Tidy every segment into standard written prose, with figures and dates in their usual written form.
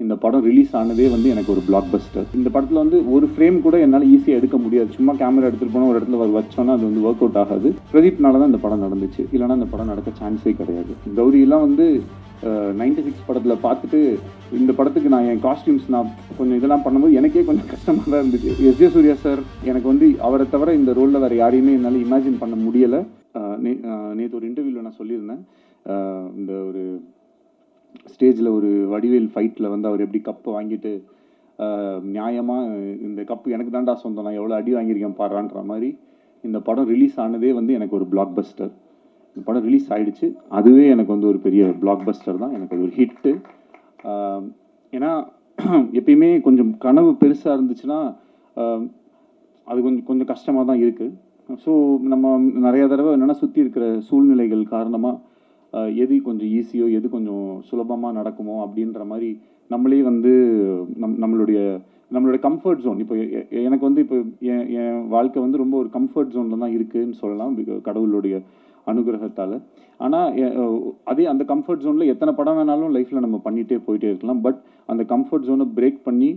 இந்த படம் ரிலீஸ் ஆனதே வந்து எனக்கு ஒரு பிளாக் பஸ்டர். இந்த படத்தில் வந்து ஒரு ஃப்ரேம் கூட என்னால் ஈஸியாக எடுக்க முடியாது. சும்மா கேமரா எடுத்துகிட்டு போனால் ஒரு இடத்துல வச்சோன்னா அது வந்து ஒர்க் அவுட் ஆகாது. பிரதீப்னால தான் இந்த படம் நடந்துச்சு, இல்லைனா இந்த படம் நடக்க சான்ஸே கிடையாது. கௌரியெல்லாம் வந்து 96 படத்தில் பார்த்துட்டு இந்த படத்துக்கு நான் என் காஸ்டியூம்ஸ் நான் கொஞ்சம் இதெல்லாம் பண்ணும்போது எனக்கே கொஞ்சம் கஷ்டமாக தான் இருந்துச்சு. எஸ்.ஜே. சூர்யா சார் எனக்கு வந்து அவரை தவிர இந்த ரோலில் வேறு யாரையுமே என்னால் இமேஜின் பண்ண முடியலை. நேற்று ஒரு இன்டர்வியூவில் நான் சொல்லியிருந்தேன், இந்த ஒரு ஸ்டேஜில் ஒரு வடிவேல் ஃபைட்டில் வந்து அவர் எப்படி கப்பு வாங்கிட்டு நியாயமாக இந்த கப்பு எனக்கு தான்டா சொந்தம், நான் எவ்வளோ அடி வாங்கியிருக்கேன் பாடுறான்ற மாதிரி இந்த படம் ரிலீஸ் ஆனதே வந்து எனக்கு ஒரு பிளாக் பஸ்டர். இந்த படம் ரிலீஸ் ஆகிடுச்சு, அதுவே எனக்கு வந்து ஒரு பெரிய பிளாக் பஸ்டர் தான், எனக்கு அது ஒரு ஹிட்டு. ஏன்னா எப்பயுமே கொஞ்சம் கனவு பெருசாக இருந்துச்சுன்னா அது கொஞ்சம் கஷ்டமாக தான் இருக்குது. ஸோ நம்ம நிறையா தடவை என்னென்னா சுற்றி இருக்கிற சூழ்நிலைகள் காரணமாக எது கொஞ்சம் ஈஸியோ எது கொஞ்சம் சுலபமாக நடக்குமோ அப்படின்ற மாதிரி நம்மளே வந்து நம்மளுடைய கம்ஃபர்ட் ஜோன். இப்போ எனக்கு வந்து இப்போ என் வாழ்க்கை வந்து ரொம்ப ஒரு கம்ஃபர்ட் ஜோனில் தான் இருக்குதுன்னு சொல்லலாம், கடவுளுடைய அனுகிரகத்தால். ஆனால் அதே அந்த கம்ஃபர்ட் ஜோனில் எத்தனை படம் வேணாலும் லைஃப்பில் நம்ம பண்ணிகிட்டே போயிட்டே இருக்கலாம். பட் அந்த கம்ஃபர்ட் ஜோனை பிரேக் பண்ணி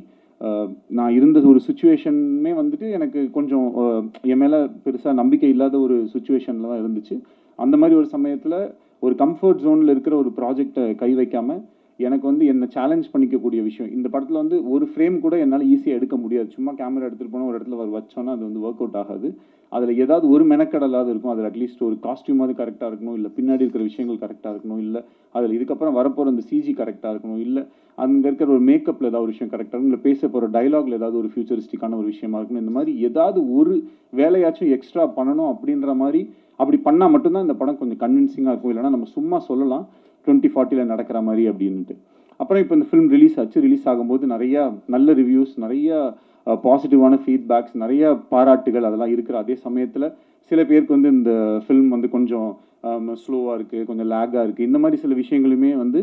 நான் இருந்த ஒரு சுச்சுவேஷனுமே வந்துட்டு எனக்கு கொஞ்சம் என் மேலே பெருசாக நம்பிக்கை இல்லாத ஒரு சுச்சுவேஷனில் தான் இருந்துச்சு. அந்த மாதிரி ஒரு சமயத்தில் ஒரு கம்ஃபர்ட் ஜோனில் இருக்கிற ஒரு ப்ராஜெக்டை கை வைக்காமல் எனக்கு வந்து என்னை சேலஞ்ச் பண்ணிக்கக்கூடிய விஷயம். இந்த படத்தில் வந்து ஒரு ஃப்ரேம் கூட என்னால் ஈஸியாக எடுக்க முடியாது. சும்மா கேமரா எடுத்துகிட்டு போனால் ஒரு இடத்துல வச்சோன்னா அது வந்து ஒர்க் அவுட் ஆகாது. அதில் ஏதாவது ஒரு மெனக்கடலாவது இருக்கும். அதில் அட்லீஸ்ட் ஒரு காஸ்டியூமாவது கரெக்டாக இருக்கணும், இல்லை பின்னாடி இருக்கிற விஷயங்கள் கரெக்டாக இருக்கணும், இல்லை அதில் இதுக்கப்புறம் வரப்போகிற அந்த சிஜி கரெக்டாக இருக்கணும், இல்லை அங்கே இருக்கிற ஒரு மேக்கப்பில் ஏதாவது ஒரு விஷயம் கரெக்டாக இருக்கும், இல்லை பேச போகிற டைலாகில் ஏதாவது ஒரு ஃபியூச்சரிஸ்டிக்கான ஒரு விஷயமா இருக்கணும். இந்த மாதிரி ஏதாவது ஒரு வேலையாச்சும் எக்ஸ்ட்ரா பண்ணணும் அப்படின்ற மாதிரி. அப்படி பண்ணால் மட்டும்தான் இந்த படம் கொஞ்சம் கன்வின்சிங்காக இருக்கும். இல்லைனா நம்ம சும்மா சொல்லலாம் 2040 நடக்கிற மாதிரி அப்படின்ட்டு. அப்புறம் இப்போ இந்த ஃபிலிம் ரிலீஸ் ஆச்சு. ரிலீஸ் ஆகும்போது நிறையா நல்ல ரிவ்யூஸ், நிறையா பாசிட்டிவான ஃபீட்பேக்ஸ், நிறைய பாராட்டுகள் அதெல்லாம் இருக்கிற அதே சமயத்தில் சில பேருக்கு வந்து இந்த ஃபிலிம் வந்து கொஞ்சம் ஸ்லோவாக இருக்குது, கொஞ்சம் லேக்காக இருக்குது, இந்த மாதிரி சில விஷயங்களுமே வந்து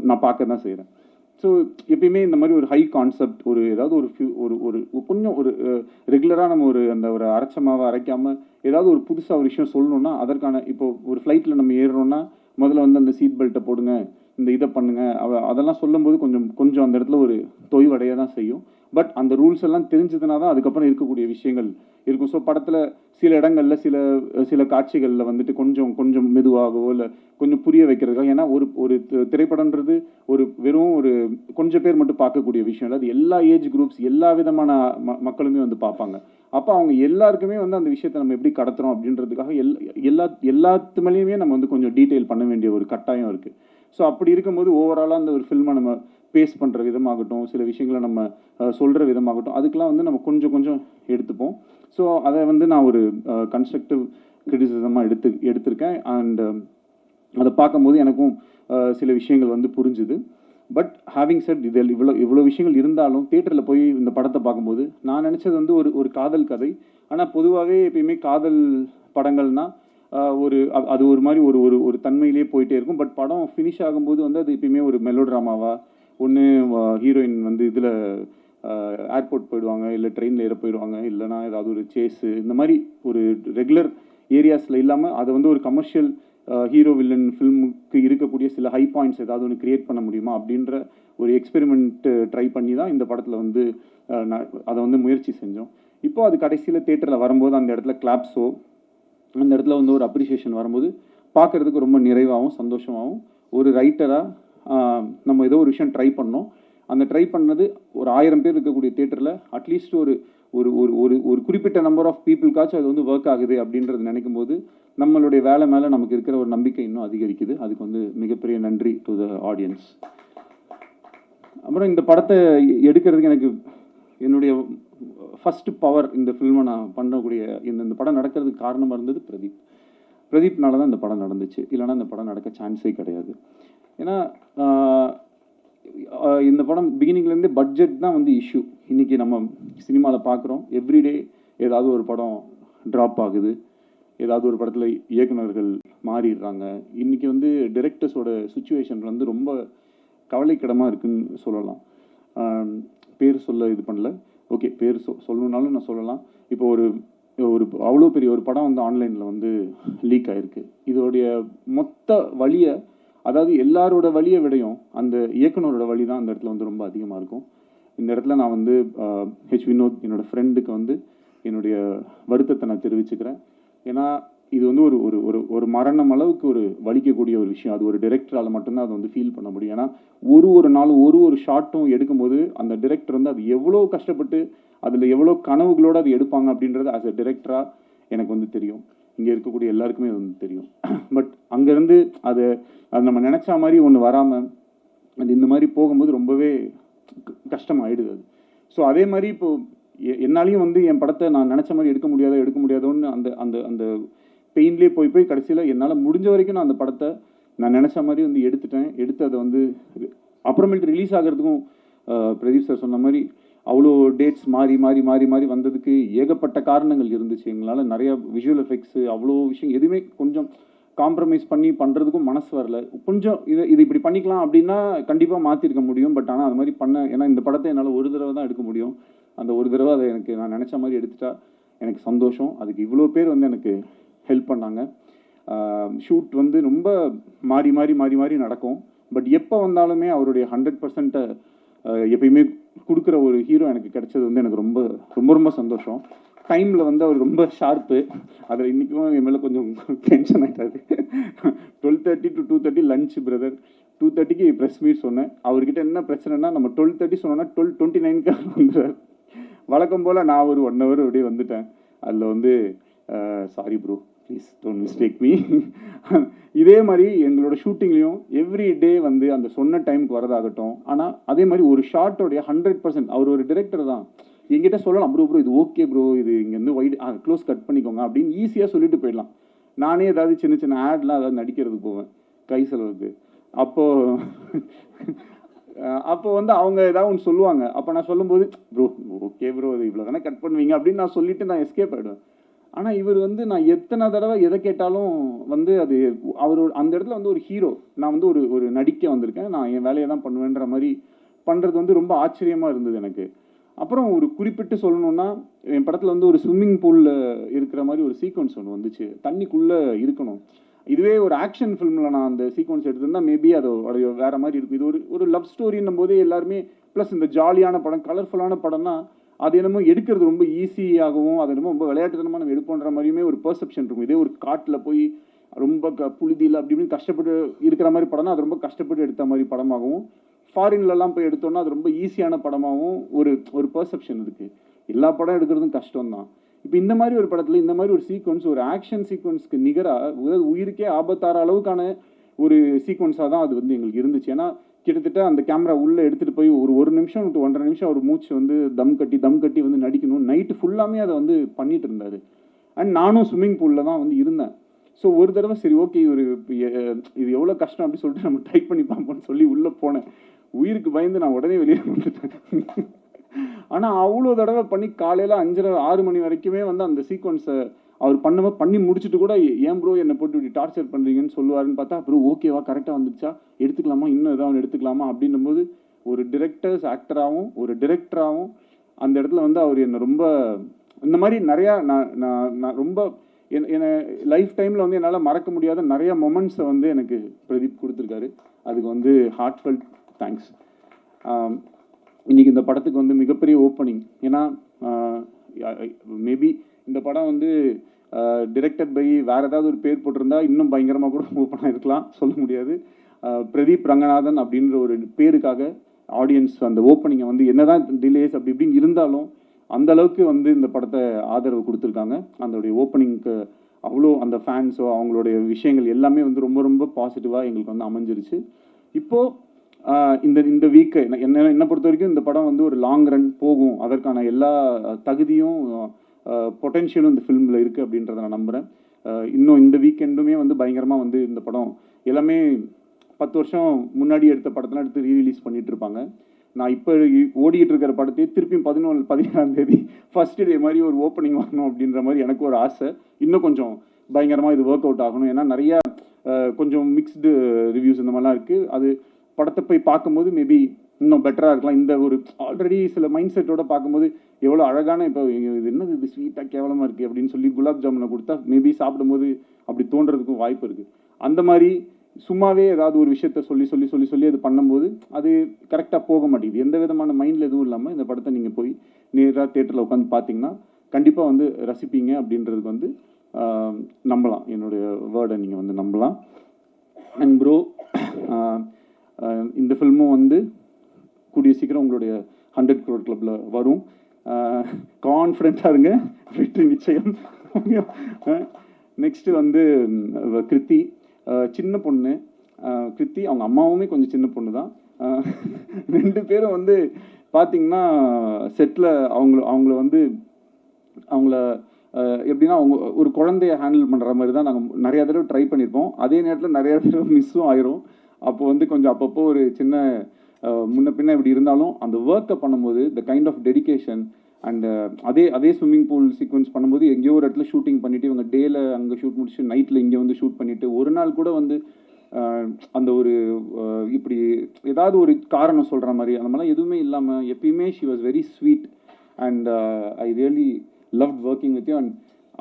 நான் பார்க்க தான் செய்கிறேன். ஸோ எப்பயுமே இந்த மாதிரி ஒரு ஹை கான்செப்ட், ஒரு ஏதாவது ஒரு கொஞ்சம் ஒரு ரெகுலராக நம்ம அந்த ஒரு அரைச்சமாவை அரைக்காமல் ஏதாவது ஒரு புதுசாக ஒரு விஷயம் சொல்லணுன்னா அதற்கான இப்போ ஒரு ஃப்ளைட்டில் நம்ம ஏறுறோன்னா முதல்ல வந்து அந்த சீட் பெல்ட்டை போடுங்க, இந்த இதை பண்ணுங்கள், அதெல்லாம் சொல்லும்போது கொஞ்சம் அந்த இடத்துல ஒரு தொய்வடைய தான் செய்யும். பட் அந்த ரூல்ஸ் எல்லாம் தெரிஞ்சதுனா தான் அதுக்கப்புறம் இருக்கக்கூடிய விஷயங்கள் இருக்கும். ஸோ படத்தில் சில இடங்களில் சில காட்சிகளில் வந்துட்டு கொஞ்சம் மெதுவாகவோ இல்லை கொஞ்சம் புரிய வைக்கிறதுக்காக. ஏன்னா ஒரு திரைப்படன்றது வெறும் கொஞ்சம் பேர் மட்டும் பார்க்கக்கூடிய விஷயம் இல்லை. அது எல்லா ஏஜ் குரூப்ஸ், எல்லா விதமான மக்களுமே வந்து பார்ப்பாங்க. அப்போ அவங்க எல்லாருக்குமே வந்து அந்த விஷயத்தை நம்ம எப்படி கடத்துறோம் அப்படின்றதுக்காக எல்லாத்து மேலேயுமே நம்ம வந்து கொஞ்சம் டீட்டெயில் பண்ண வேண்டிய ஒரு கட்டாயம் இருக்குது. ஸோ அப்படி இருக்கும்போது ஓவராலாக அந்த ஒரு ஃபில்மை நம்ம பேஸ் பண்ணுற விதமாகட்டும், சில விஷயங்களை நம்ம சொல்கிற விதமாகட்டும், அதுக்கெலாம் வந்து நம்ம கொஞ்சம் எடுத்துப்போம். ஸோ அதை வந்து நான் ஒரு கன்ஸ்ட்ரக்டிவ் கிரிட்டிசிசமாக எடுத்திருக்கேன். அண்ட் அதை பார்க்கும்போது எனக்கும் சில விஷயங்கள் வந்து புரிஞ்சுது. பட் ஹேவிங் செட் இதில் இவ்வளோ விஷயங்கள் இருந்தாலும் தியேட்டரில் போய் இந்த படத்தை பார்க்கும்போது நான் நினச்சது வந்து ஒரு காதல் கதை. ஆனால் பொதுவாகவே எப்பயுமே காதல் படங்கள்னால் அது ஒரு மாதிரி ஒரு தன்மையிலே போயிட்டே இருக்கும். பட் படம் ஃபினிஷ் ஆகும்போது வந்து அது எப்பயுமே ஒரு மெலோ ட்ராமாவாக, ஒன்று ஹீரோயின் வந்து இதில் ஏர்போர்ட் போயிடுவாங்க, இல்லை ட்ரெயினில் ஏற போயிடுவாங்க, இல்லைனா ஏதாவது ஒரு சேஸு, இந்த மாதிரி ஒரு ரெகுலர் ஏரியாஸில் இல்லாமல் அதை வந்து ஒரு கமர்ஷியல் ஹீரோ வில்லன் ஃபில்முக்கு இருக்கக்கூடிய சில ஹை பாயிண்ட்ஸ் ஏதாவது ஒன்று க்ரியேட் பண்ண முடியுமா அப்படின்ற ஒரு எக்ஸ்பெரிமெண்ட்டு ட்ரை பண்ணி தான் இந்த படத்தில் வந்து அதை வந்து முயற்சி செஞ்சோம். இப்போது அது கடைசியில் தியேட்டரில் வரும்போது அந்த இடத்துல கிளாப்ஸோ, அந்த இடத்துல வந்து ஒரு அப்ரிசியேஷன் வரும்போது பார்க்குறதுக்கு ரொம்ப நிறைவாகவும் சந்தோஷமாகவும், ஒரு ரைட்டராக நம்ம ஏதோ ஒரு விஷயம் ட்ரை பண்ணோம். அந்த ட்ரை பண்ணது ஒரு 1000 பேர் இருக்கக்கூடிய தியேட்டரில் அட்லீஸ்ட் ஒரு ஒரு ஒரு ஒரு குறிப்பிட்ட நம்பர் ஆஃப் பீப்புளுக்காச்சும் அது வந்து ஒர்க் ஆகுது அப்படின்றது நினைக்கும் போது நம்மளுடைய வேலை மேலே நமக்கு இருக்கிற ஒரு நம்பிக்கை இன்னும் அதிகரிக்குது. அதுக்கு வந்து மிகப்பெரிய நன்றி டு த ஆடியன்ஸ். அப்புறம் இந்த படத்தை எடுக்கிறதுக்கு எனக்கு என்னுடைய ஃபஸ்ட்டு பவர், இந்த ஃபில்மை நான் பண்ணக்கூடிய இந்த படம் நடக்கிறதுக்கு காரணமாக இருந்தது பிரதீப்னால தான் இந்த படம் நடந்துச்சு, இல்லைனா இந்த படம் நடக்க சான்ஸே கிடையாது. ஏன்னா இந்த படம் பிகினிங்லேருந்தே பட்ஜெட் தான் வந்து இஷ்யூ. இன்றைக்கி நம்ம சினிமாவில் பார்க்குறோம், எவ்ரிடே ஏதாவது ஒரு படம் ட்ராப் ஆகுது, ஏதாவது ஒரு படத்தில் இயக்குநர்கள் மாறிடுறாங்க. இன்றைக்கி வந்து டைரக்டர்ஸோட சுச்சுவேஷன் வந்து ரொம்ப கவலைக்கிடமாக இருக்குதுன்னு சொல்லலாம். பேர் சொல்ல இது பண்ணல, ஓகே பேர் சொல்லணுன்னாலும் நான் சொல்லலாம். இப்போ ஒரு அவ்வளோ பெரிய ஒரு படம் வந்து ஆன்லைனில் வந்து லீக் ஆகிருக்கு. இதோடைய மொத்த வழியை அதாவது எல்லாரோட வழியை விடையும் அந்த இயக்குனரோட வழி தான் அந்த இடத்துல வந்து ரொம்ப அதிகமாக இருக்கும். இந்த இடத்துல நான் வந்து வினோத் என்னோட ஃப்ரெண்டுக்கு வந்து என்னுடைய வருத்தத்தை நான் தெரிவிச்சுக்கிறேன். ஏன்னா இது வந்து ஒரு ஒரு ஒரு ஒரு மரணம் அளவுக்கு ஒரு வலிக்கக்கூடிய ஒரு விஷயம். அது ஒரு டிரெக்டரால் மட்டும்தான் அதை வந்து ஃபீல் பண்ண முடியும். ஏன்னா ஒரு நாளும் ஒரு ஷாட்டும் எடுக்கும்போது அந்த டிரெக்டர் வந்து அது எவ்வளோ கஷ்டப்பட்டு அதில் எவ்வளோ கனவுகளோடு அது எடுப்பாங்க அப்படின்றது ஆஸ் அ டிரெக்டராக எனக்கு வந்து தெரியும். இங்கே இருக்கக்கூடிய எல்லாருக்குமே அது வந்து தெரியும். பட் அங்கேருந்து அது நம்ம நினச்ச மாதிரி ஒன்று வராமல் அது இந்த மாதிரி போகும்போது ரொம்பவே கஷ்டமாயிடுது அது. ஸோ அதே மாதிரி இப்போது என்னாலையும் வந்து என் படத்தை நான் நினச்ச மாதிரி எடுக்க முடியாதோன்னு அந்த அந்த அந்த பெயின்லேயே போய் கடைசியில் என்னால் முடிஞ்ச வரைக்கும் நான் அந்த படத்தை நான் நினச்ச மாதிரி வந்து எடுத்து அதை வந்து அப்புறமேட்டு ரிலீஸ் ஆகிறதுக்கும் பிரதீப் சார் சொன்ன மாதிரி அவ்வளோ டேட்ஸ் மாறி வந்ததுக்கு ஏகப்பட்ட காரணங்கள் இருந்துச்சு. எங்களால் நிறையா விஷுவல் எஃபெக்ட்ஸு அவ்வளோ விஷயம் எதுவுமே கொஞ்சம் காம்ப்ரமைஸ் பண்ணி பண்ணுறதுக்கும் மனசு வரல. கொஞ்சம் இது இப்படி பண்ணிக்கலாம் அப்படின்னா கண்டிப்பாக மாற்றிருக்க முடியும். பட் ஆனால் அது மாதிரி ஏன்னா இந்த படத்தை என்னால் ஒரு தடவை தான் எடுக்க முடியும். அந்த ஒரு தடவை அதை நான் நினச்ச மாதிரி எடுத்துட்டா எனக்கு சந்தோஷம். அதுக்கு இவ்வளோ பேர் வந்து எனக்கு ஹெல்ப் பண்ணாங்க. ஷூட் வந்து ரொம்ப மாறி நடக்கும். பட் எப்போ வந்தாலுமே அவருடைய 100% எப்பயுமே கொடுக்குற ஒரு ஹீரோ எனக்கு கிடைச்சது வந்து எனக்கு ரொம்ப சந்தோஷம். டைமில் வந்து அவர் ரொம்ப ஷார்ப்பு. அதில் இன்றைக்கும் என் மேலே கொஞ்சம் டென்ஷன் ஆகிட்டாரு. 12:30 to 2:30 லஞ்ச் பிரதர். 2:30க்கு ப்ரெஸ் மீட் சொன்னேன். அவர்கிட்ட என்ன பிரச்சனைனா நம்ம 12:30 சொன்னோன்னா 12:29க்கு வந்துடுறார். வழக்கம் போல் நான் ஒரு 1 hour அப்படியே வந்துட்டேன். அதில் வந்து sorry bro, please don't mistake me. இதே மாதிரி எங்களோட ஷூட்டிங்லேயும் எவ்ரி டே வந்து அந்த சொன்ன டைமுக்கு வரதாகட்டும். ஆனால் அதே மாதிரி ஒரு ஷார்ட்டோடைய 100% அவர் ஒரு டிரெக்டர் தான். என்கிட்ட சொல்லலாம், ப்ரோ இது ஓகே ப்ரோ, இது இங்கேருந்து வைட் க்ளோஸ் கட் பண்ணிக்கோங்க அப்படின்னு ஈஸியாக சொல்லிட்டு போயிடலாம். நானே ஏதாவது சின்ன ஆட்லாம் ஏதாவது நடிக்கிறதுக்கு போவேன் கை செலவுக்கு. அப்போ வந்து அவங்க ஏதாவது ஒன்று சொல்லுவாங்க. அப்போ நான் சொல்லும்போது ப்ரோ ஓகே ப்ரோ இது இவ்வளோ தானே கட் பண்ணுவீங்க அப்படின்னு நான் சொல்லிவிட்டு நான் எஸ்கேப் ஆகிடுவேன். ஆனால் இவர் வந்து நான் எத்தனை தடவை எதை கேட்டாலும் வந்து அது அவர் அந்த இடத்துல வந்து ஒரு ஹீரோ. நான் வந்து ஒரு நடிக்க வந்திருக்கேன், நான் என் வேலையை தான் பண்ணுவேன்ற மாதிரி பண்ணுறது வந்து ரொம்ப ஆச்சரியமாக இருந்தது எனக்கு. அப்புறம் ஒரு குறிப்பிட்டு சொல்லணுன்னா என் படத்தில் வந்து ஒரு ஸ்விம்மிங் பூலில் இருக்கிற மாதிரி ஒரு சீக்வன்ஸ் ஒன்று வந்துச்சு. தண்ணிக்குள்ளே இருக்கணும். இதுவே ஒரு ஆக்ஷன் ஃபிலிமில் நான் அந்த சீக்வன்ஸ் எடுத்திருந்தா மேபி அது வேறு மாதிரி இருக்கும். இது ஒரு லவ் ஸ்டோரின்னும் போதே எல்லாருமே ப்ளஸ் இந்த ஜாலியான படம் கலர்ஃபுல்லான படம்னா அது என்னமோ எடுக்கிறது ரொம்ப ஈஸியாகவும் அது என்னமோ ரொம்ப விளையாட்டுத்தனமாக நம்ம எடுப்போன்ற மாதிரியுமே ஒரு பெர்செப்ஷன் இருக்கும். இதே ஒரு காட்டில் போய் ரொம்ப புழுதியில் அப்படி இப்படின்னு கஷ்டப்பட்டு இருக்கிற மாதிரி படம்னா அது ரொம்ப கஷ்டப்பட்டு எடுத்த மாதிரி படமாகவும், ஃபாரின்லலாம் போய் எடுத்தோம்னா அது ரொம்ப ஈஸியான படமாகவும் ஒரு பெர்செப்ஷன் இருக்குது. எல்லா படம் எடுக்கிறதும் கஷ்டம்தான். இப்போ இந்த மாதிரி ஒரு படத்தில் இந்த மாதிரி ஒரு சீக்வன்ஸ் ஒரு ஆக்ஷன் சீக்வன்ஸ்க்கு நிகராக உயிருக்கே ஆபத்தார அளவுக்கான ஒரு சீக்வன்ஸாக தான் அது வந்து எங்களுக்கு இருந்துச்சு. ஏன்னா கிட்டத்தட்ட அந்த கேமரா உள்ளே எடுத்துகிட்டு போய் ஒரு நிமிஷம் டு 1.5 நிமிஷம் ஒரு மூச்சு வந்து தம் கட்டி வந்து நடிக்கணும். நைட்டு ஃபுல்லாமே அதை வந்து பண்ணிட்டு இருந்தார். அண்ட் நானும் ஸ்விம்மிங் பூலில் தான் வந்து இருந்தேன். ஸோ ஒரு தடவை சரி ஓகே இது எவ்வளோ கஷ்டம் அப்படின்னு சொல்லிட்டு நம்ம ட்ரை பண்ணி பார்ப்போம்னு சொல்லி உள்ளே போனேன். உயிருக்கு பயந்து நான் உடனே வெளியே வந்துட்டேன். ஆனால் அவ்வளோ தடவை பண்ணி காலையில் 5:30 6 மணி வரைக்குமே வந்து அந்த சீக்வன்ஸை அவர் பண்ணி முடிச்சுட்டு கூட ஏன் ப்ரோ என்னை போட்டு இப்படி டார்ச்சர் பண்ணுறீங்கன்னு சொல்லுவாருன்னு பார்த்தா அப்புறம் ஓகேவா கரெக்டாக வந்துச்சா எடுத்துக்கலாமா இன்னும் ஏதாவது எடுத்துக்கலாமா அப்படின்னும் போது ஒரு ஆக்டராகவும் ஒரு டிரெக்டராகவும் அந்த இடத்துல வந்து அவர் என்னை ரொம்ப இந்த மாதிரி நிறையா நான் ரொம்ப என்னை லைஃப் டைமில் வந்து என்னால் மறக்க முடியாத நிறைய மொமெண்ட்ஸை வந்து எனக்கு பிரதீப் கொடுத்துருக்காரு. அதுக்கு வந்து ஹார்ட்ஃபெல்ட் தேங்க்ஸ். இன்றைக்கி இந்த படத்துக்கு வந்து மிகப்பெரிய ஓப்பனிங். ஏன்னா மேபி இந்த படம் வந்து டிரெக்டட் பை வேறு ஏதாவது ஒரு பேர் போட்டிருந்தா இன்னும் பயங்கரமாக கூட ஓப்பனாக இருக்கலாம், சொல்ல முடியாது. பிரதீப் ரங்கநாதன் அப்படின்ற ஒரு பேருக்காக ஆடியன்ஸ் அந்த ஓப்பனிங்கை வந்து என்னதான் டிலேஸ் அப்படி இப்படின்னு இருந்தாலும் அந்த அளவுக்கு வந்து இந்த படத்தை ஆதரவு கொடுத்துருக்காங்க. அதோடைய ஓப்பனிங்க்கு அவ்வளோ அந்த ஃபேன்ஸோ அவங்களுடைய விஷயங்கள் எல்லாமே வந்து ரொம்ப பாசிட்டிவாக எங்களுக்கு வந்து அமைஞ்சிருச்சு. இப்போது இந்த வீக்கை என்னை பொறுத்த வரைக்கும் இந்த படம் வந்து ஒரு லாங் ரன் போகும், அதற்கான எல்லா தகுதியும் பொட்டென்ஷியலும் இந்த ஃபிலிமில் இருக்குது அப்படின்றத நான் நம்புகிறேன். இன்னும் இந்த வீக்கெண்டுமே வந்து பயங்கரமாக வந்து இந்த படம் எல்லாமே 10 வருஷம் முன்னாடி எடுத்த படத்தெல்லாம் எடுத்து ரீரிலீஸ் பண்ணிகிட்டு இருப்பாங்க. நான் இப்போ ஓடிக்கிட்டு இருக்கிற படத்தையே திருப்பியும் 17ஆம் தேதி ஃபர்ஸ்ட் டே மாதிரி ஒரு ஓப்பனிங் வரணும் அப்படின்ற மாதிரி எனக்கு ஒரு ஆசை. இன்னும் கொஞ்சம் பயங்கரமாக இது ஒர்க் அவுட் ஆகணும். ஏன்னா நிறையா கொஞ்சம் மிக்ஸ்டு ரிவ்யூஸ் இந்த மாதிரிலாம் இருக்குது. அது படத்தை போய் பார்க்கும்போது மேபி இன்னும் பெட்டராக இருக்கலாம். இந்த ஒரு ஆல்ரெடி சில மைண்ட் செட்டோட பார்க்கும்போது எவ்வளோ அழகான இப்போ இது என்னது இது ஸ்வீட்டாக கேவலமாக இருக்குது அப்படின்னு சொல்லி குலாப் ஜாமுனை கொடுத்தா மேபி சாப்பிடும்போது அப்படி தோன்றதுக்கும் வாய்ப்பு இருக்குது. அந்த மாதிரி சும்மாவே ஏதாவது ஒரு விஷயத்த சொல்லி சொல்லி சொல்லி சொல்லி அது பண்ணும்போது அது கரெக்டாக போக மாட்டேங்குது. எந்த விதமான மைண்டில் எதுவும் இல்லாமல் இந்த படத்தை நீங்கள் போய் நேராக தேட்டரில் உட்காந்து பார்த்தீங்கன்னா கண்டிப்பாக வந்து ரசிப்பீங்க அப்படின்றதுக்கு வந்து நம்பலாம். என்னுடைய வேர்டை நீங்கள் வந்து நம்பலாம். அண்ட் ப்ரோ, இந்த ஃபில்மும் வந்து கூடிய சீக்கிரம் உங்களுடைய 100 crore கிளப்பில் வரும். கான்ஃபிடென்ட்டாக இருங்க, வெற்றி நிச்சயம். நெக்ஸ்ட்டு வந்து கிருத்தி, சின்ன பொண்ணு. கிருத்தி அவங்க அம்மாவுமே கொஞ்சம் சின்ன பொண்ணு தான். 2 பேரும் வந்து பார்த்திங்கன்னா செட்டில் அவங்கள வந்து அவங்கள எப்படின்னா அவங்க ஒரு குழந்தைய ஹேண்டில் பண்ணுற மாதிரி தான் நாங்கள் நிறையா தடவை ட்ரை பண்ணியிருப்போம். அதே நேரத்தில் நிறையா தடவை மிஸ்ஸும் ஆயிரும். அப்போ வந்து கொஞ்சம் அப்பப்போ ஒரு சின்ன முன்ன பின்ன இப்படி இருந்தாலும் அந்த ஒர்க்கை பண்ணும்போது the kind of dedication and அதே ஸ்விம்மிங் பூல் சீக்வன்ஸ் பண்ணும்போது எங்கேயோ ஒரு இடத்துல ஷூட்டிங் பண்ணிவிட்டு இவங்க டேயில் அங்கே ஷூட் முடிச்சு நைட்டில் இங்கே வந்து ஷூட் பண்ணிவிட்டு ஒரு நாள் கூட வந்து அந்த ஒரு இப்படி ஏதாவது ஒரு காரணம் சொல்கிற மாதிரி அந்த மாதிரிலாம் எதுவுமே இல்லாமல் எப்பயுமே she was very sweet and I really loved working with you. And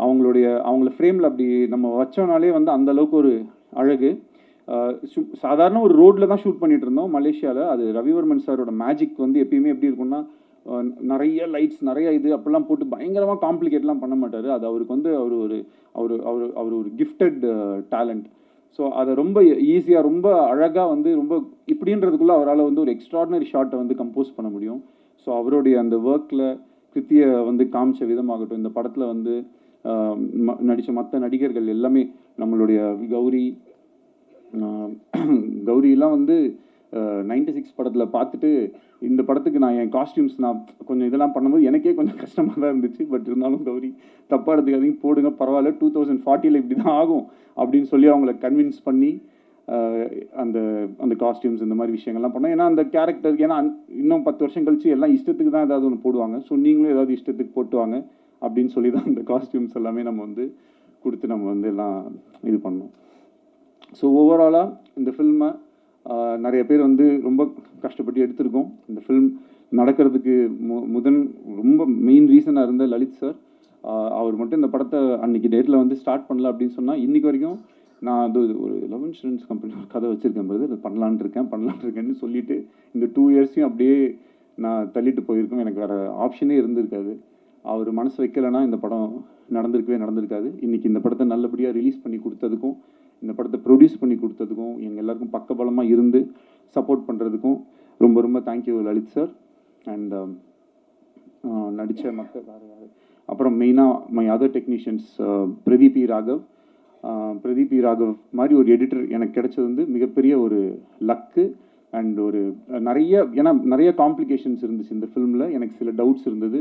அவங்கள ஃப்ரேமில் அப்படி நம்ம வச்சோனாலே வந்து அந்தளவுக்கு ஒரு அழகு. சாதாரண ஒரு ரோட்டில் தான் ஷூட் பண்ணிட்டு இருந்தோம் மலேசியாவில். அது ரவிவர்மன் சாரோட மேஜிக் வந்து எப்பயுமே எப்படி இருக்குன்னா நிறைய லைட்ஸ் நிறைய இது அப்படிலாம் போட்டு பயங்கரமாக காம்ப்ளிகேட்லாம் பண்ண மாட்டார். அது அவருக்கு வந்து அவர் ஒரு கிஃப்டட் டேலண்ட். ஸோ அதை ரொம்ப ஈஸியாக ரொம்ப அழகாக வந்து ரொம்ப இப்படின்றதுக்குள்ளே அவரால் வந்து ஒரு எக்ஸ்ட்ராடினரி ஷாட்டை வந்து கம்போஸ் பண்ண முடியும். ஸோ அவருடைய அந்த ஒர்க்கில் கிருத்தியை வந்து காமிச்ச விதமாகட்டும், இந்த படத்தில் வந்து நடித்த மற்ற நடிகர்கள் எல்லாமே, நம்மளுடைய கௌரியெல்லாம் வந்து 96 படத்தில் பார்த்துட்டு இந்த படத்துக்கு நான் என் காஸ்டியூம்ஸ் நான் கொஞ்சம் இதெல்லாம் பண்ணும்போது எனக்கே கொஞ்சம் கஷ்டமாக தான் இருந்துச்சு. பட் இருந்தாலும் கௌரி தப்பாக எடுத்துக்காதீங்க, போடுங்க பரவாயில்ல, 2040 இப்படி தான் ஆகும் அப்படின்னு சொல்லி அவங்கள கன்வின்ஸ் பண்ணி அந்த அந்த காஸ்டியூம்ஸ் இந்த மாதிரி விஷயங்கள்லாம் பண்ணோம். ஏன்னா அந்த கேரக்டருக்கு ஏன்னா இன்னும் 10 வருஷம் கழிச்சு எல்லாம் இஷ்டத்துக்கு தான் ஏதாவது ஒன்று போடுவாங்க. ஸோ நீங்களும் ஏதாவது இஷ்டத்துக்கு போட்டுவாங்க அப்படின்னு சொல்லி தான் அந்த காஸ்டியூம்ஸ் எல்லாமே நம்ம வந்து கொடுத்து நம்ம வந்து எல்லாம் இது பண்ணோம். ஸோ ஓவராலாக இந்த ஃபில்மை நிறைய பேர் வந்து ரொம்ப கஷ்டப்பட்டு எடுத்திருக்கோம். இந்த ஃபில்ம் நடக்கிறதுக்கு ரொம்ப மெயின் ரீசனாக இருந்த லலித் சார். அவர் மட்டும் இந்த படத்தை அன்றைக்கி டேட்டில் வந்து ஸ்டார்ட் பண்ணல அப்படின்னு சொன்னால் இன்றைக்கி வரைக்கும் நான் அது ஒரு லவ் இன்சூரன்ஸ் கம்பெனி ஒரு கதை வச்சுருக்கேன் போது அது பண்ணலான் இருக்கேன்னு சொல்லிவிட்டு இந்த 2 இயர்ஸையும் அப்படியே நான் தள்ளிட்டு போயிருக்கோம். எனக்கு வேறு ஆப்ஷனே இருந்திருக்காது. அவர் மனசு வைக்கலைன்னா இந்த படம் நடந்திருக்காது. இன்றைக்கி இந்த படத்தை நல்லபடியாக ரிலீஸ் பண்ணி கொடுத்ததுக்கும் இந்த படத்தை ப்ரொடியூஸ் பண்ணி கொடுத்ததுக்கும் எங்கள் எல்லாருக்கும் பக்கபலமாக இருந்து சப்போர்ட் பண்ணுறதுக்கும் ரொம்ப ரொம்ப தேங்க்யூ லலித் சார். அண்ட் நடித்த மற்ற அப்புறம் மெயினாக my other technicians Pradeep Raghav மாதிரி ஒரு எடிட்டர் எனக்கு கிடைச்சது வந்து மிகப்பெரிய ஒரு லக்கு. அண்ட் ஒரு நிறைய காம்ப்ளிகேஷன்ஸ் இருந்துச்சு இந்த ஃபிலிமில். எனக்கு சில டவுட்ஸ் இருந்தது,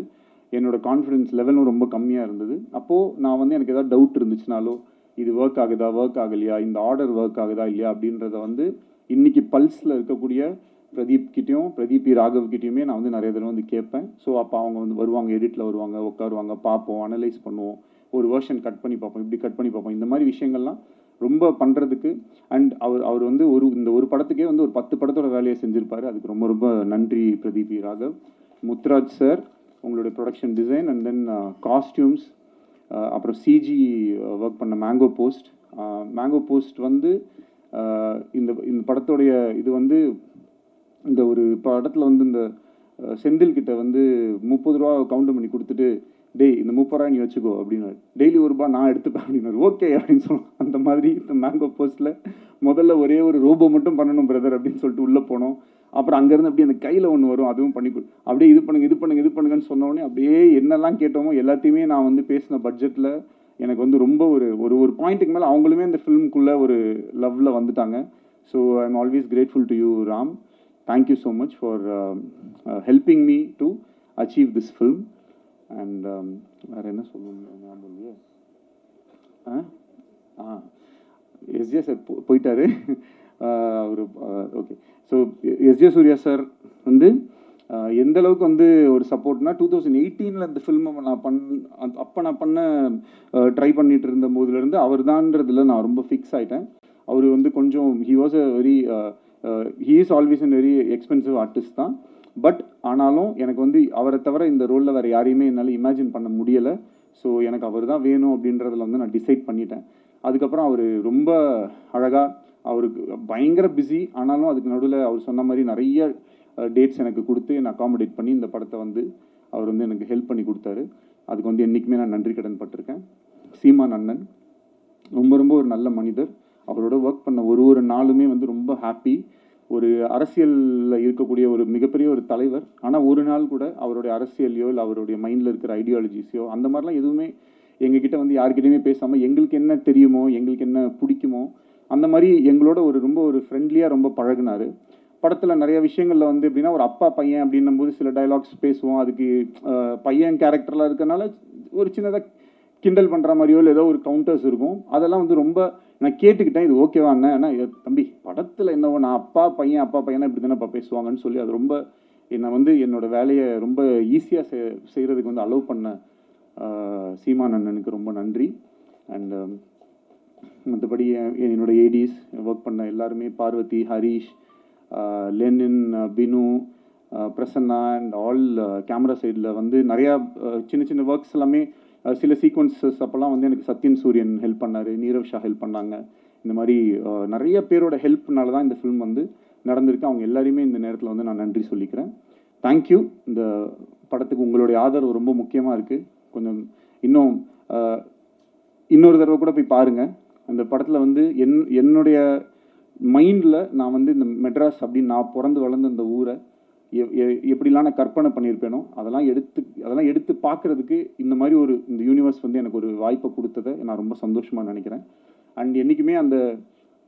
என்னோடய கான்ஃபிடென்ஸ் லெவலும் ரொம்ப கம்மியாக இருந்தது. அப்போது நான் வந்து எனக்கு ஏதாவது டவுட் இருந்துச்சுனாலோ இது ஒர்க் ஆகலையா, இந்த ஆர்டர் ஒர்க் ஆகுதா இல்லையா அப்படின்றத வந்து இன்றைக்கி பல்ஸில் இருக்கக்கூடிய பிரதீப் ராகவ்கிட்டையுமே நான் வந்து நிறைய தடவை வந்து கேட்பேன். ஸோ அப்போ அவங்க வந்து வருவாங்க, எடிட்டில் வருவாங்க, உட்காருவாங்க, பார்ப்போம், அனலைஸ் பண்ணுவோம், ஒரு வேர்ஷன் கட் பண்ணி பார்ப்போம், இப்படி கட் பண்ணி பார்ப்போம். இந்த மாதிரி விஷயங்கள்லாம் ரொம்ப பண்ணுறதுக்கு அண்ட் அவர் வந்து இந்த ஒரு படத்துக்கே வந்து ஒரு 10 படத்தோட வேலையை செஞ்சுருப்பார். அதுக்கு ரொம்ப ரொம்ப நன்றி பிரதீப் ராகவ். முத்துராஜ் சார், உங்களுடைய production design and then costumes, அப்புறம் சிஜி ஒர்க் பண்ண மேங்கோ போஸ்ட் வந்து இந்த படத்தோடைய இது வந்து இந்த ஒரு படத்தில் வந்து இந்த செந்தில்கிட்ட வந்து 30 ரூபா கவுண்ட் பண்ணி கொடுத்துட்டு டேய் இந்த 30 ரூபா நீ வச்சுக்கோ அப்படின்னு, டெய்லி 1 ரூபா நான் எடுத்துப்பேன் அப்படின்னு, ஓகே அப்படின்னு சொல்லணும். அந்த மாதிரி இந்த மேங்கோ போஸ்ட்டில் முதல்ல ஒரே ஒரு ரோபோ மட்டும் பண்ணணும் பிரதர் அப்படின்னு சொல்லிட்டு உள்ளே போனோம். அப்புறம் அங்கேருந்து அப்படியே அந்த கையில் ஒன்று வரும், அதுவும் பண்ணி அப்படியே இது பண்ணுங்கன்னு சொன்னோடனே அப்படியே என்னெல்லாம் கேட்டோமோ எல்லாத்தையுமே நான் வந்து பேசின பட்ஜெட்டில் எனக்கு வந்து ரொம்ப ஒரு பாயிண்ட்டுக்கு மேலே அவங்களுமே இந்த ஃபிலிம்குள்ளே ஒரு லவ்வில் வந்துட்டாங்க. So I am always grateful to you Ram. Thank you so much for helping me to achieve this film. And வேறு என்ன சொல்லணும், எஸ்ஜே சார் போயிட்டாரு அவர். Okay, so SJ Surya sir வந்து எந்த அளவுக்கு வந்து ஒரு சப்போர்ட்னா 2018 இந்த ஃபில்மை நான் பண்ண ட்ரை பண்ணிட்டு இருந்த போதுலேருந்து அவர் தான்றதுல நான் ரொம்ப ஃபிக்ஸ் ஆகிட்டேன். அவர் வந்து கொஞ்சம் he is always an very expensive artist தான். பட் ஆனாலும் எனக்கு வந்து அவரை தவிர இந்த ரோலில் வேறு யாரையுமே என்னால் இமேஜின் பண்ண முடியலை. ஸோ எனக்கு அவர் தான் வேணும் அப்படின்றதுல வந்து நான் டிசைட் பண்ணிட்டேன். அதுக்கப்புறம் அவர் ரொம்ப அழகாக அவருக்கு பயங்கர பிஸி, ஆனாலும் அதுக்கு நடுவில் அவர் சொன்ன மாதிரி நிறைய டேட்ஸ் எனக்கு கொடுத்து என்னை அகாமடேட் பண்ணி இந்த படத்தை வந்து அவர் வந்து எனக்கு ஹெல்ப் பண்ணி கொடுத்தாரு. அதுக்கு வந்து என்றைக்குமே நான் நன்றி கடன் பட்டிருக்கேன். சீமான் அண்ணன் ரொம்ப ரொம்ப ஒரு நல்ல மனிதர். அவரோட ஒர்க் பண்ண ஒரு நாளுமே வந்து ரொம்ப ஹாப்பி. ஒரு அரசியலில் இருக்கக்கூடிய ஒரு மிகப்பெரிய ஒரு தலைவர், ஆனால் ஒரு நாள் கூட அவருடைய அரசியலையோ இல்லை அவருடைய மைண்டில் இருக்கிற ஐடியாலஜிஸையோ அந்த மாதிரிலாம் எதுவுமே எங்ககிட்ட வந்து யார்கிட்டையுமே பேசாமல் எங்களுக்கு என்ன தெரியுமோ, எங்களுக்கு என்ன பிடிக்குமோ அந்த மாதிரி எங்களோட ரொம்ப ஒரு ஃப்ரெண்ட்லியாக ரொம்ப பழகினார். படத்தில் நிறைய விஷயங்களில் வந்து எப்படின்னா ஒரு அப்பா பையன் அப்படின்னும் போது சில டைலாக்ஸ் பேசுவோம். அதுக்கு பையன் கேரக்டர்லாம் இருக்கிறனால ஒரு சின்னதாக கிண்டல் பண்ணுற மாதிரியோ இல்லை ஏதோ ஒரு கவுண்டர்ஸ் இருக்கும். அதெல்லாம் வந்து ரொம்ப நான் கேட்டுக்கிட்டேன், இது ஓகேவா அண்ணன், ஏன்னா தம்பி படத்தில் என்னவோ நான் அப்பா பையனா இப்படி தானேப்பா பேசுவாங்கன்னு சொல்லி அது ரொம்ப என்னை வந்து என்னோடய வேலையை ரொம்ப ஈஸியாக செய்கிறதுக்கு வந்து அலோவ் பண்ண சீமான் அண்ணனுக்கு ரொம்ப நன்றி. அண்ட் மற்றபடி என்னோடய ஏடிஸ் ஒர்க் பண்ண எல்லாருமே, Parvathi, Harish, Lenin, Binu, Prasanna and all camera சைடில் வந்து நிறையா சின்ன ஒர்க்ஸ் எல்லாமே சில சீக்வன்சஸ் அப்போல்லாம் வந்து எனக்கு சத்யன் சூரியன் ஹெல்ப் பண்ணார், நீரவ் ஷா ஹெல்ப் பண்ணாங்க. இந்த மாதிரி நிறைய பேரோட ஹெல்ப்னால தான் இந்த ஃபிலிம் வந்து நடந்திருக்கு. அவங்க எல்லாரையுமே இந்த நேரத்தில் வந்து நான் நன்றி சொல்லிக்கிறேன். தேங்க்யூ. இந்த படத்துக்கு உங்களுடைய ஆதரவு ரொம்ப முக்கியமாக இருக்குது. கொஞ்சம் இன்னொரு தடவை கூட போய் பாருங்கள். அந்த படத்தில் வந்து என்னுடைய மைண்டில் நான் வந்து இந்த மெட்ராஸ் அப்படின்னு நான் பிறந்து வளர்ந்த இந்த ஊரை எப்படிலாம் நான் கற்பனை பண்ணியிருப்பேனோ அதெல்லாம் எடுத்து பார்க்குறதுக்கு இந்த மாதிரி இந்த யூனிவர்ஸ் வந்து எனக்கு ஒரு வாய்ப்பை கொடுத்ததை நான் ரொம்ப சந்தோஷமாக நினைக்கிறேன். அண்ட் என்றைக்குமே அந்த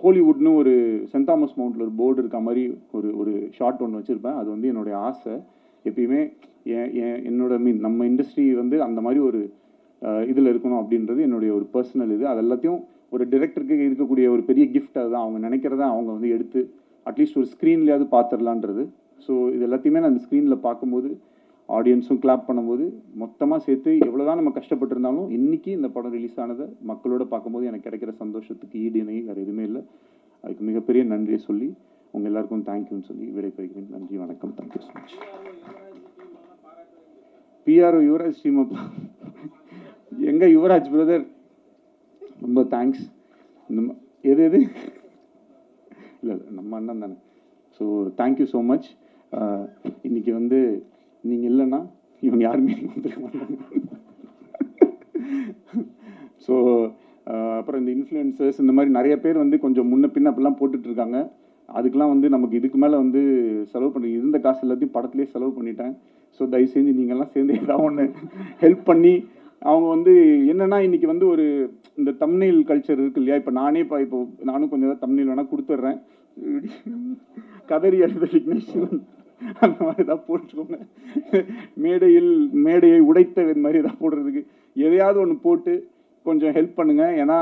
கோலிவுட்னு ஒரு சென்ட் தாமஸ் மவுண்டில் ஒரு போர்டு இருக்க மாதிரி ஒரு ஷார்ட் ஒன்று வச்சுருப்பேன். அது வந்து என்னுடைய ஆசை. எப்பயுமே நம்ம இண்டஸ்ட்ரி வந்து அந்த மாதிரி ஒரு இதில் இருக்கணும் அப்படின்றது என்னுடைய ஒரு பர்சனல் இது. அது எல்லாத்தையும் ஒரு டிரெக்டருக்கு இருக்கக்கூடிய ஒரு பெரிய கிஃப்ட். அதுதான் அவங்க நினைக்கிறத அவங்க வந்து எடுத்து அட்லீஸ்ட் ஒரு ஸ்க்ரீன்லேயாவது பார்த்துடலான்றது. ஸோ இது எல்லாத்தையுமே நான் அந்த ஸ்க்ரீனில் பார்க்கும்போது ஆடியன்ஸும் கிளாப் பண்ணும்போது மொத்தமாக சேர்த்து எவ்வளோ தான் நம்ம கஷ்டப்பட்டிருந்தாலும் இன்றைக்கி இந்த படம் ரிலீஸ் ஆனதை மக்களோட பார்க்கும்போது எனக்கு கிடைக்கிற சந்தோஷத்துக்கு ஈடு இணை வேறு எதுவுமே இல்லை. அதுக்கு மிகப்பெரிய நன்றியை சொல்லி உங்கள் எல்லாருக்கும் தேங்க்யூன்னு சொல்லி விடைபெறுகிறேன். நன்றி, வணக்கம். Thank you so much. PRO Yuvaraj Srimappa, எங்கள் யுவராஜ் பிரதர் ரொம்ப தேங்க்ஸ். எது இல்லை நம்ம அண்ணன் தானே. So thank you so much. இன்றைக்கி வந்து நீங்கள் இல்லைன்னா இவங்க யாருமே வந்துட மாட்டாங்க. ஸோ அப்புறம் இந்த இன்ஃப்ளூயன்சர்ஸ் இந்த மாதிரி நிறைய பேர் வந்து கொஞ்சம் முன்ன பின்ன அப்படிலாம் போட்டுட்ருக்காங்க. அதுக்கெலாம் வந்து நமக்கு இதுக்கு மேலே வந்து செலவு பண்ணி இருந்த காசு எல்லாத்தையும் படத்துலேயே செலவு பண்ணிட்டேன். ஸோ தயவு செஞ்சு நீங்கள்லாம் சேர்ந்து ஏதாவது ஒன்று ஹெல்ப் பண்ணி அவங்க வந்து என்னென்னா இன்றைக்கி வந்து இந்த தம்ப்நெயில் கல்ச்சர் இருக்குது இல்லையா. இப்போ நானும் கொஞ்சம் ஏதாவது தம்ப்நெயில் வேணால் கொடுத்துட்றேன். கதறி எழுத விக்னேஸ்வரன் அந்த மாதிரி ஏதாவது போட்டுக்கோங்க. மேடையை உடைத்த மாதிரி ஏதாவது போடுறதுக்கு எதையாவது ஒன்று போட்டு கொஞ்சம் ஹெல்ப் பண்ணுங்கள். ஏன்னா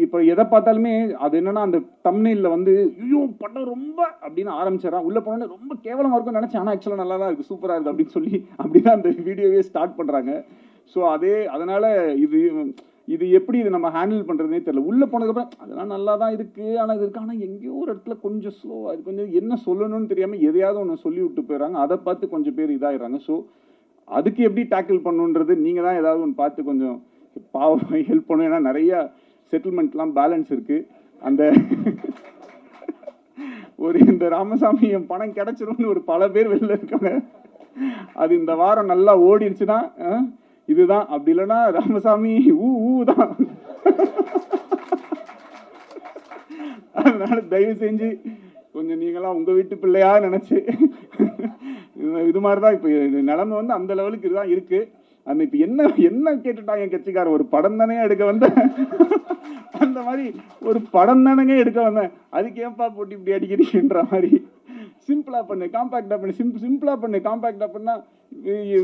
இப்போ எதை பார்த்தாலுமே அது என்னன்னா அந்த தம்ப்நெயில்ல வந்து ஐயோ படம் ரொம்ப அப்படின்னு ஆரம்பிச்சிடறான், உள்ள போனோன்னு ரொம்ப கேவலமாக இருக்கும்னு நினச்சேன், ஆனால் ஆக்சுவலாக நல்லா தான் இருக்குது, சூப்பராக இருக்குது அப்படின்னு சொல்லி அப்படிதான் அந்த வீடியோவே ஸ்டார்ட் பண்ணுறாங்க. ஸோ அதனால் இது எப்படி இது நம்ம ஹேண்டில் பண்ணுறதுனே தெரியல. உள்ளே போனதுக்கப்புறம் அதெல்லாம் நல்லா தான் இருக்குது, ஆனால் இது இருக்குது, ஆனால் எங்கேயோ ஒரு இடத்துல கொஞ்சம் ஸ்லோவாக இருக்குது, கொஞ்சம் என்ன சொல்லணும்னு தெரியாமல் எதையாவது ஒன்று சொல்லி விட்டு போயிடறாங்க. அதை பார்த்து கொஞ்சம் பேர் இதாகிடுறாங்க. ஸோ அதுக்கு எப்படி டேக்கிள் பண்ணுன்றது நீங்கள் தான் ஏதாவது ஒன்று பார்த்து கொஞ்சம் பாவம் ஹெல்ப் பண்ணும். ஏன்னா நிறையா செட்டில்மெண்ட்லாம் பேலன்ஸ் இருக்குது. அந்த இந்த ராமசாமி என் பணம் கிடைச்சிரும்னு பல பேர் வெளில இருக்காங்க. அது இந்த வாரம் நல்லா ஓடிடுச்சுன்னா இதுதான், அப்படி இல்லைன்னா ராமசாமி தான். அதனால தயவு செஞ்சு கொஞ்சம் நீங்களாம் உங்கள் வீட்டு பிள்ளையா நினச்சி இது மாதிரி தான் இப்போ நிலைமை வந்து அந்த லெவலுக்கு இதுதான் இருக்குது. அந்த இப்போ என்ன கேட்டுட்டாங்க என் கட்சிக்காரர், ஒரு படம் தானே எடுக்க வந்தேன், அந்த மாதிரி ஒரு படம் தானேங்க எடுக்க வந்தேன், அதுக்கு ஏன்பா போட்டு இப்படி அடிக்கிறீங்கன்ற மாதிரி சிம்பிளாக பண்ணு, காம்பேக்டாக பண்ணு, சிம்பிளாக பண்ணு, காம்பேக்டாக பண்ணால்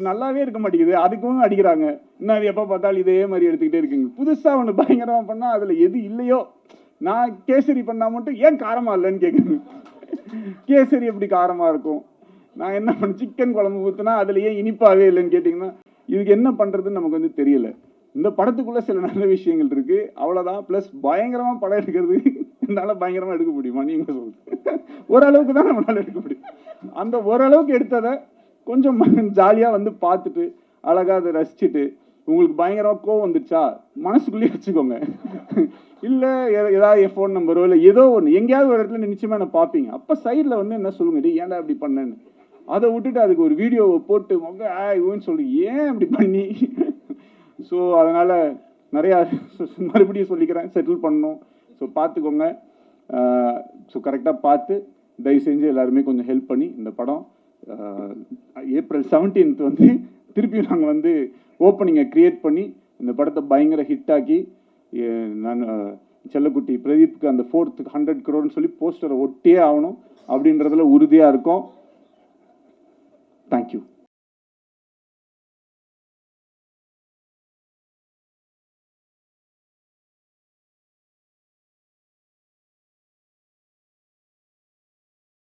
நல்லாவே இருக்க மாட்டேங்குது, அதுக்கும் அடிக்கிறாங்க. இன்னும் அது எப்போ பார்த்தாலும் இதே மாதிரி எடுத்துக்கிட்டே இருக்குங்க. புதுசாக ஒன்று பயங்கரமாக பண்ணால் அதில் எது இல்லையோ, நான் கேசரி பண்ணால் மட்டும் ஏன் காரமாக இல்லைன்னு கேட்குறேங்க. கேசரி எப்படி காரமாக இருக்கும், நான் என்ன பண்ண சிக்கன் குழம்பு ஊற்றுனா அதில் ஏன் இனிப்பாகவே இல்லைன்னு கேட்டிங்கன்னா இதுக்கு என்ன பண்ணுறதுன்னு நமக்கு வந்து தெரியல. இந்த படத்துக்குள்ளே சில நல்ல விஷயங்கள் இருக்குது, அவ்வளோதான். ப்ளஸ் பயங்கரமாக படம் எடுக்கிறது என்னால் பயங்கரமாக எடுக்க முடியுமா நீங்கள் சொல்லுங்கள். ஓரளவுக்கு தான் நம்மளால் எடுக்க முடியும். அந்த ஓரளவுக்கு எடுத்ததை கொஞ்சம் ஜாலியாக வந்து பார்த்துட்டு அழகாக அதை ரசிச்சுட்டு உங்களுக்கு பயங்கரமாக கோவம் வந்துடுச்சா மனசுக்குள்ளேயே வச்சுக்கோங்க. இல்லை ஏதாவது என் ஃபோன் நம்பரோ இல்லை ஏதோ ஒன்று எங்கேயாவது ஒரு இடத்துல நிச்சயமாக என்ன பார்ப்பீங்க. அப்போ சைடில் வந்து என்ன சொல்லுங்க, டேய் ஏன்டா இப்படி பண்ணேன்னு. அதை விட்டுட்டு அதுக்கு ஒரு வீடியோவை போட்டு இவன்னு சொல்லி ஏன் இப்படி பண்ணி. ஸோ அதனால் நிறையா மறுபடியும் சொல்லிக்கிறேன், செட்டில் பண்ணணும். ஸோ பார்த்துக்கோங்க. ஸோ கரெக்டாக பார்த்து தயவு செஞ்சு எல்லாருமே கொஞ்சம் ஹெல்ப் பண்ணி இந்த படம் April 17th வந்து திருப்பி நாங்கள் வந்து ஓப்பனிங்கை க்ரியேட் பண்ணி இந்த படத்தை பயங்கர ஹிட் ஆக்கி நான் செல்லக்குட்டி பிரதீப்க்கு அந்த 4th 100 crore சொல்லி போஸ்டரை ஒட்டியே ஆகணும் அப்படின்றதுல உறுதியாக இருக்கோம். தேங்க்யூ.